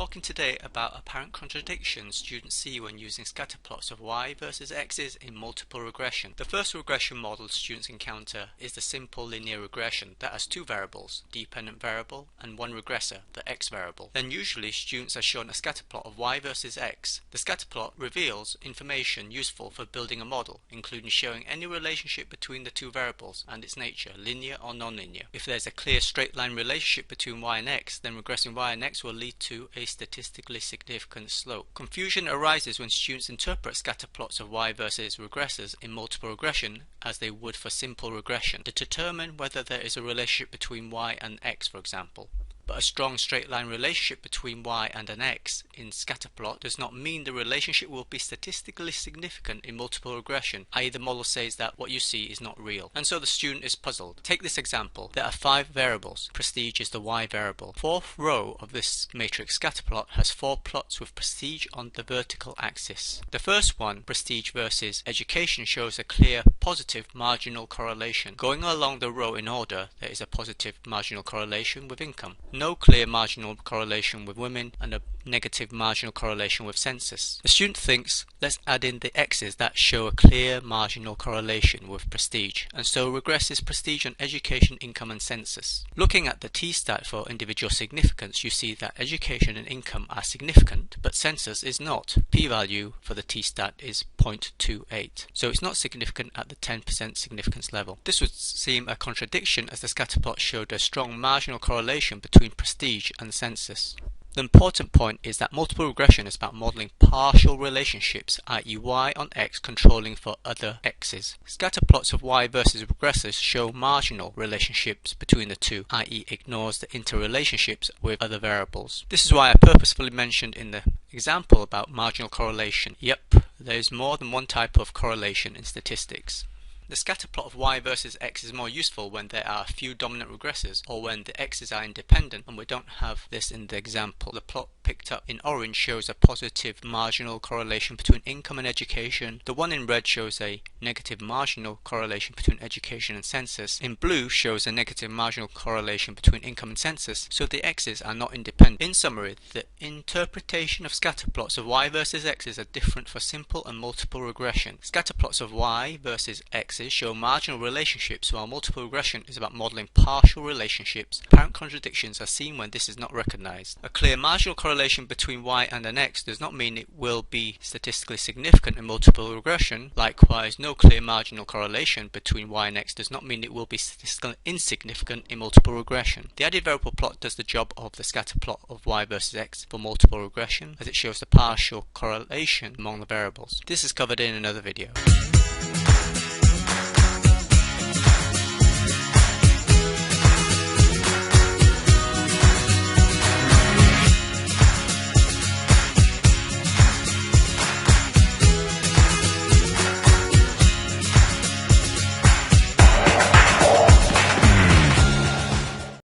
talking today about apparent contradictions students see when using scatter plots of y versus x's in multiple regression. The first regression model students encounter is the simple linear regression that has two variables, dependent variable and one regressor, the x variable. Then usually students are shown a scatter plot of y versus x. The scatter plot reveals information useful for building a model, including showing any relationship between the two variables and its nature, linear or nonlinear. If there's a clear straight line relationship between y and x, then regressing y and x will lead to a statistically significant slope. Confusion arises when students interpret scatter plots of y versus regressors in multiple regression as they would for simple regression to determine whether there is a relationship between y and x, for example. But a strong straight line relationship between y and an x in scatterplot does not mean the relationship will be statistically significant in multiple regression, i.e. the model says that what you see is not real. And so the student is puzzled. Take this example. There are 5 variables. Prestige is the y variable. Fourth row of this matrix scatterplot has 4 plots with prestige on the vertical axis. The first one, prestige versus education, shows a clear positive marginal correlation. Going along the row in order, there is a positive marginal correlation with income, no clear marginal correlation with women, and a negative marginal correlation with census. The student thinks, let's add in the x's that show a clear marginal correlation with prestige, and so regresses prestige on education, income and census. Looking at the t-stat for individual significance, you see that education and income are significant, but census is not. P-value for the t-stat is 0.28, so it's not significant at the 10% significance level. This would seem a contradiction, as the scatterplot showed a strong marginal correlation between prestige and census. The important point is that multiple regression is about modelling partial relationships, i.e. y on x controlling for other x's. Scatter plots of y versus regressors show marginal relationships between the two, i.e. ignores the interrelationships with other variables. This is why I purposefully mentioned in the example about marginal correlation. Yep, there is more than one type of correlation in statistics. The scatter plot of y versus x is more useful when there are a few dominant regressors, or when the x's are independent, and we don't have this in the example. The plot picked up in orange shows a positive marginal correlation between income and education. The one in red shows a negative marginal correlation between education and census. In blue shows a negative marginal correlation between income and census, so the x's are not independent. In summary, the interpretation of scatter plots of y versus x's are different for simple and multiple regression. Scatter plots of y versus x show marginal relationships, while multiple regression is about modelling partial relationships. Apparent contradictions are seen when this is not recognised. A clear marginal correlation between y and an x does not mean it will be statistically significant in multiple regression. Likewise, no clear marginal correlation between y and x does not mean it will be statistically insignificant in multiple regression. The added variable plot does the job of the scatter plot of y versus x for multiple regression, as it shows the partial correlation among the variables. This is covered in another video.